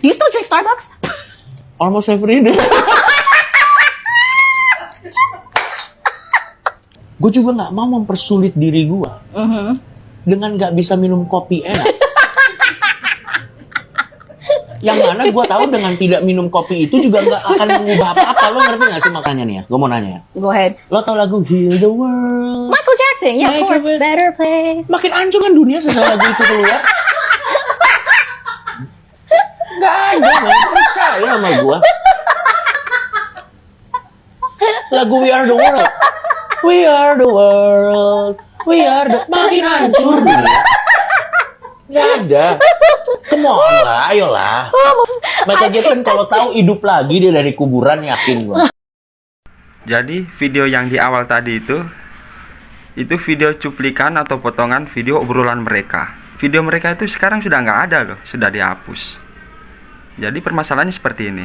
Do you still drink Starbucks? Almost every day. Gue juga nggak mau mempersulit diri gue dengan nggak bisa minum kopi enak. Yang mana gue tahu dengan tidak minum kopi itu juga nggak akan mengubah apa-apa. Lo ngerti nggak sih makanya nih ya? Gue mau nanya ya. Go ahead. Lo tau lagu Heal the World? Michael Jackson, yeah, of course. Better Place. Makin hancur kan dunia setelah lagu itu keluar. Nggak ada, man. Percaya sama gue. Lagu We Are the World. We are the world. We are the... Makin hancur dunia. Nggak ada. Come on lah, ayolah. Michael Jackson kalau tahu hidup lagi dia dari kuburan, yakin gua. Jadi video yang di awal tadi itu video cuplikan atau potongan video obrolan mereka. Video mereka itu sekarang sudah nggak ada loh, sudah dihapus. Jadi permasalahannya seperti ini.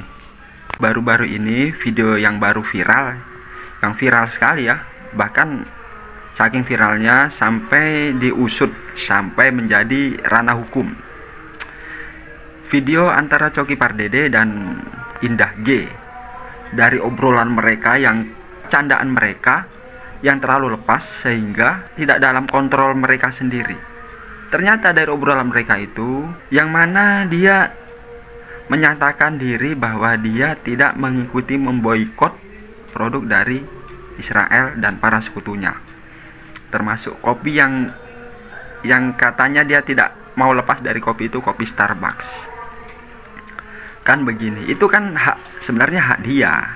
Baru-baru ini video yang baru viral, yang viral sekali ya. Bahkan saking viralnya sampai diusut, sampai menjadi ranah hukum. Video antara Coki Pardede dan Indah G. Dari obrolan mereka yang candaan mereka yang terlalu lepas sehingga tidak dalam kontrol mereka sendiri. Ternyata dari obrolan mereka itu yang mana dia menyatakan diri bahwa dia tidak mengikuti memboikot produk dari Israel dan para sekutunya. Termasuk kopi yang katanya dia tidak mau lepas dari kopi itu, kopi Starbucks. Kan begini, itu kan sebenarnya hak dia,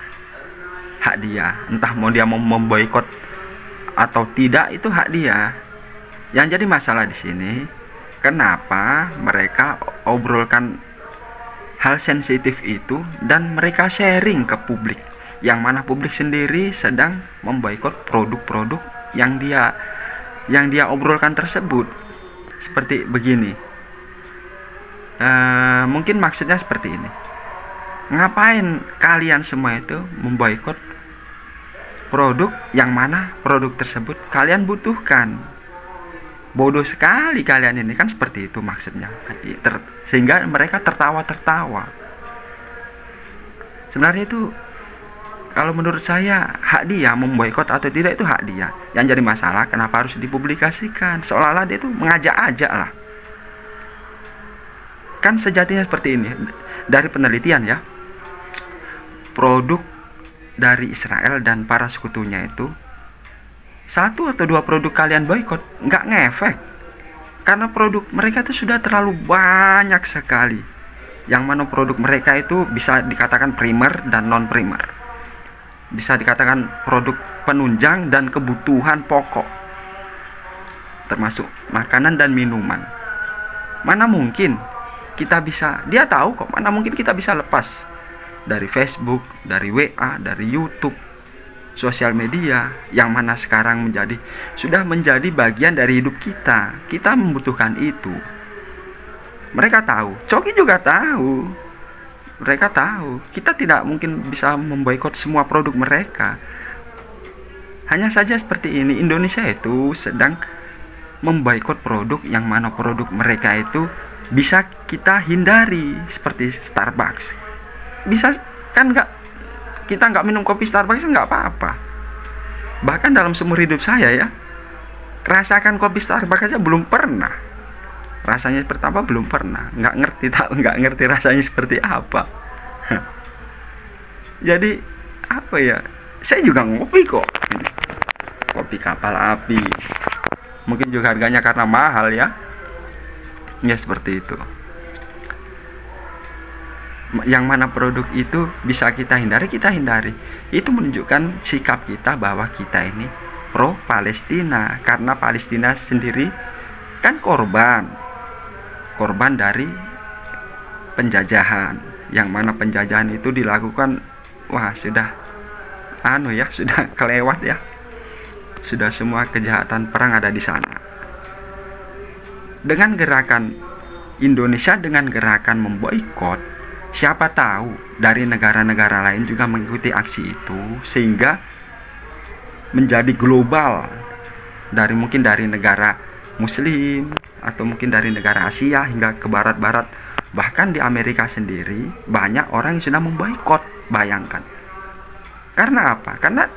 entah mau dia mau memboikot atau tidak, itu hak dia. Yang jadi masalah di sini, kenapa mereka obrolkan hal sensitif itu dan mereka sharing ke publik, yang mana publik sendiri sedang memboikot produk-produk yang dia obrolkan tersebut. Seperti begini, mungkin maksudnya seperti ini. Ngapain kalian semua itu memboikot produk yang mana produk tersebut kalian butuhkan? Bodoh sekali kalian ini, kan seperti itu maksudnya. Sehingga mereka tertawa-tertawa. Sebenarnya itu kalau menurut saya hak dia memboikot atau tidak, itu hak dia. Yang jadi masalah kenapa harus dipublikasikan, seolah-olah dia itu mengajak-ajak lah. Kan sejatinya seperti ini. Dari penelitian ya, produk dari Israel dan para sekutunya itu, 1 atau 2 produk kalian boikot nggak ngefek, karena produk mereka itu sudah terlalu banyak sekali, yang mana produk mereka itu bisa dikatakan primer dan non primer, bisa dikatakan produk penunjang dan kebutuhan pokok, termasuk makanan dan minuman. Mana mungkin kita bisa, dia tahu kok, mana mungkin kita bisa lepas dari Facebook, dari WA, dari YouTube, sosial media, yang mana sekarang sudah menjadi bagian dari hidup kita. Kita membutuhkan itu. Mereka tahu, Coki juga tahu, mereka tahu. Kita tidak mungkin bisa memboikot semua produk mereka. Hanya saja seperti ini, Indonesia itu sedang memboikot produk yang mana produk mereka itu bisa kita hindari, seperti Starbucks. Bisa kan, kita nggak minum kopi Starbucks nggak apa-apa. Bahkan dalam seumur hidup saya ya, rasakan kopi Starbucks aja belum pernah. Rasanya seperti apa belum pernah, nggak ngerti rasanya seperti apa. Jadi apa ya, saya juga ngopi kok, kopi kapal api. Mungkin juga harganya karena mahal ya seperti itu. Yang mana produk itu bisa kita hindari, kita hindari. Itu menunjukkan sikap kita bahwa kita ini pro Palestina, karena Palestina sendiri kan korban dari penjajahan, yang mana penjajahan itu dilakukan sudah kelewat ya, sudah semua kejahatan perang ada di sana. Dengan gerakan Indonesia, dengan gerakan memboikot, siapa tahu dari negara-negara lain juga mengikuti aksi itu, sehingga menjadi global, mungkin dari negara Muslim atau mungkin dari negara Asia hingga ke barat-barat, Bahkan di Amerika sendiri banyak orang yang sudah memboikot. Bayangkan. Karena apa? Karena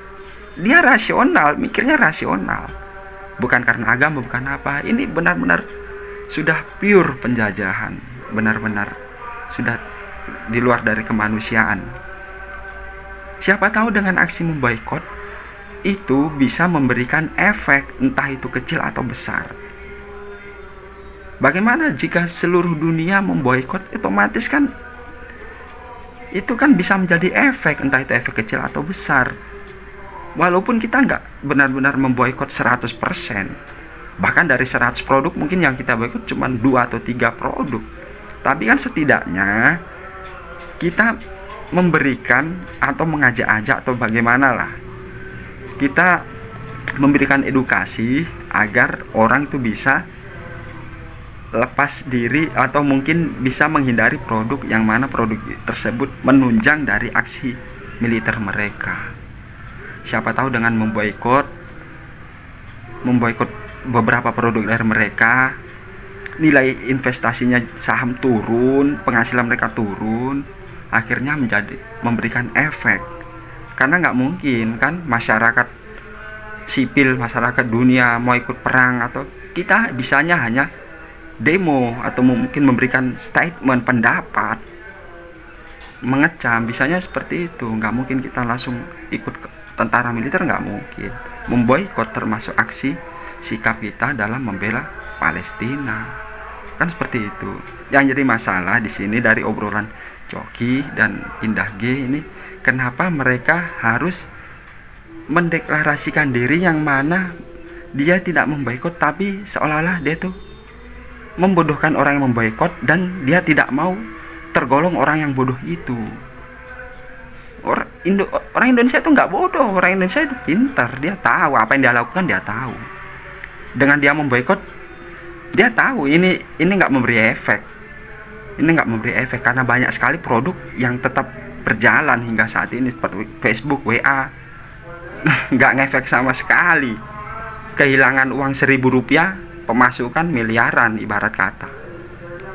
dia rasional, mikirnya rasional. Bukan karena agama, bukan apa. Ini benar-benar sudah pure penjajahan. Benar-benar sudah di luar dari kemanusiaan. Siapa tahu dengan aksi memboikot itu bisa memberikan efek, entah itu kecil atau besar. Bagaimana jika seluruh dunia memboikot, otomatis kan itu kan bisa menjadi efek, entah itu efek kecil atau besar. Walaupun kita nggak benar-benar memboikot 100%, bahkan dari 100 produk mungkin yang kita boikot cuma 2 atau 3 produk, tapi kan setidaknya kita memberikan atau mengajak-ajak atau bagaimana lah, kita memberikan edukasi agar orang itu bisa lepas diri atau mungkin bisa menghindari produk yang mana produk tersebut menunjang dari aksi militer mereka. Siapa tahu dengan memboikot beberapa produk dari mereka, nilai investasinya saham turun, penghasilan mereka turun, akhirnya memberikan efek. Karena nggak mungkin kan masyarakat sipil, masyarakat dunia mau ikut perang, atau kita bisanya hanya demo atau mungkin memberikan statement pendapat, mengecam, bisanya seperti itu. Nggak mungkin kita langsung ikut tentara militer, nggak mungkin. Memboikot termasuk aksi sikap kita dalam membela Palestina, kan seperti itu. Yang jadi masalah di sini dari obrolan Coki dan Indah G ini, kenapa mereka harus mendeklarasikan diri yang mana dia tidak memboikot, tapi seolah-olah dia tuh membodohkan orang yang memboikot dan dia tidak mau tergolong orang yang bodoh itu. Orang Indonesia itu nggak bodoh, orang Indonesia itu pintar, dia tahu apa yang dia lakukan, dia tahu. Dengan dia memboikot, dia tahu ini nggak memberi efek, karena banyak sekali produk yang tetap berjalan hingga saat ini, seperti Facebook, WA, nggak ngefek sama sekali. Kehilangan uang Rp1.000, pemasukan miliaran ibarat kata.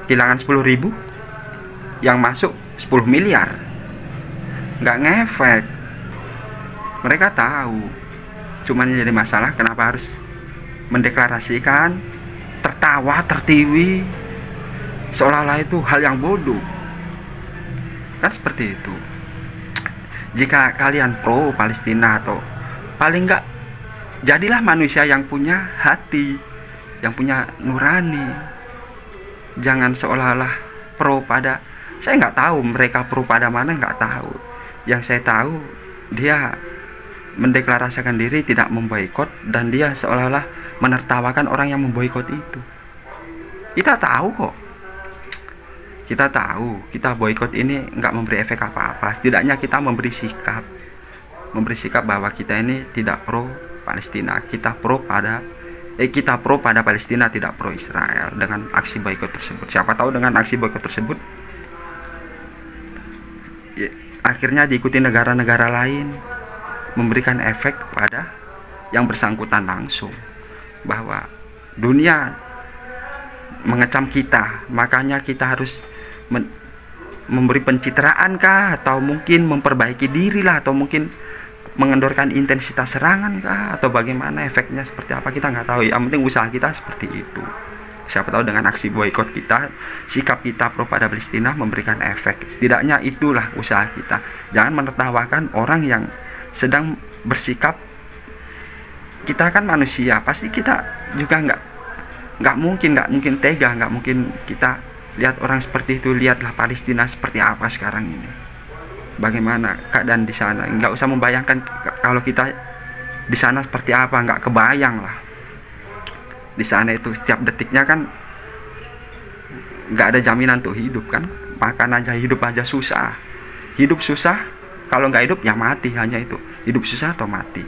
Kehilangan 10.000, yang masuk 10 miliar. Nggak ngefek. Mereka tahu. Cuman jadi masalah kenapa harus mendeklarasikan, tertawa, tertiwi, seolah-olah itu hal yang bodoh. Kan seperti itu. Jika kalian pro Palestina, atau paling nggak jadilah manusia yang punya hati, yang punya nurani. Jangan seolah-olah pro pada, saya nggak tahu mereka pro pada mana, nggak tahu. Yang saya tahu dia mendeklarasikan diri tidak memboikot, dan dia seolah-olah menertawakan orang yang memboikot itu. Kita tahu kok, kita boikot ini nggak memberi efek apa-apa. Setidaknya kita memberi sikap bahwa kita ini tidak pro Palestina, kita pro pada Palestina, tidak pro Israel dengan aksi boikot tersebut. Siapa tahu dengan aksi boikot tersebut akhirnya diikuti negara-negara lain, memberikan efek pada yang bersangkutan langsung, bahwa dunia mengecam kita, makanya kita harus memberi pencitraan kah, atau mungkin memperbaiki diri lah, atau mungkin mengendorkan intensitas serangan kah, atau bagaimana, efeknya seperti apa kita nggak tahu. Yang penting usaha kita seperti itu. Siapa tahu dengan aksi boikot kita, sikap kita pro pada Palestina memberikan efek. Setidaknya itulah usaha kita. Jangan menertawakan orang yang sedang bersikap. Kita kan manusia, pasti kita juga nggak mungkin tega, nggak mungkin kita lihat orang seperti itu. Lihatlah Palestina seperti apa sekarang ini, bagaimana keadaan di sana. Nggak usah membayangkan kalau kita di sana seperti apa, nggak kebayang lah. Di sana itu setiap detiknya kan nggak ada jaminan untuk hidup kan, makan aja, hidup aja susah. Hidup susah, kalau nggak hidup ya mati, hanya itu, hidup susah atau mati.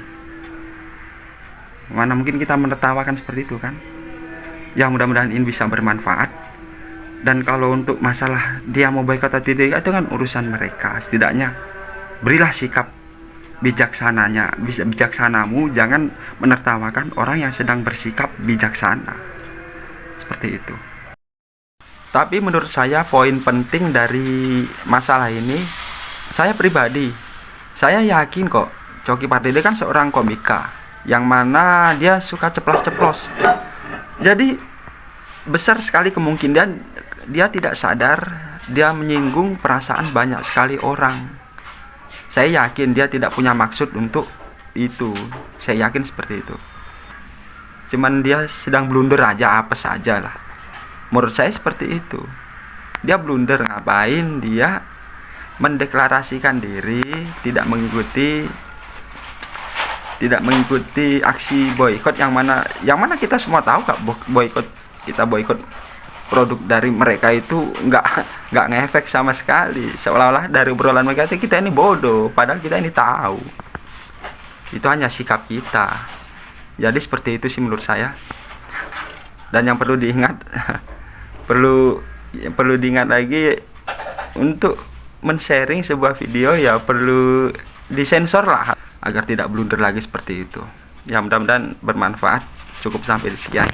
Mana mungkin kita menertawakan seperti itu kan. Ya mudah-mudahan ini bisa bermanfaat. Dan kalau untuk masalah dia mau boikot atau tidak, itu kan urusan mereka. Setidaknya berilah sikap bijaksanamu, jangan menertawakan orang yang sedang bersikap bijaksana. Seperti itu. Tapi menurut saya poin penting dari masalah ini, saya pribadi, saya yakin kok Coki Pardede kan seorang komika yang mana dia suka ceplos-ceplos. Jadi besar sekali kemungkinan dia tidak sadar dia menyinggung perasaan banyak sekali orang. Saya yakin dia tidak punya maksud untuk itu. Saya yakin seperti itu. Cuman dia sedang blunder aja, apa saja lah. Menurut saya seperti itu. Dia blunder, ngapain dia mendeklarasikan diri tidak mengikuti aksi boykot yang mana kita semua tahu kak, kita boykot produk dari mereka itu nggak ngefek sama sekali. Seolah-olah dari obrolan mereka itu kita ini bodoh, padahal kita ini tahu. Itu hanya sikap kita. Jadi seperti itu sih menurut saya. Dan yang perlu diingat perlu diingat lagi, untuk men-sharing sebuah video ya perlu disensor lah agar tidak blunder lagi seperti itu. Ya mudah-mudahan bermanfaat. Cukup sampai di sekian.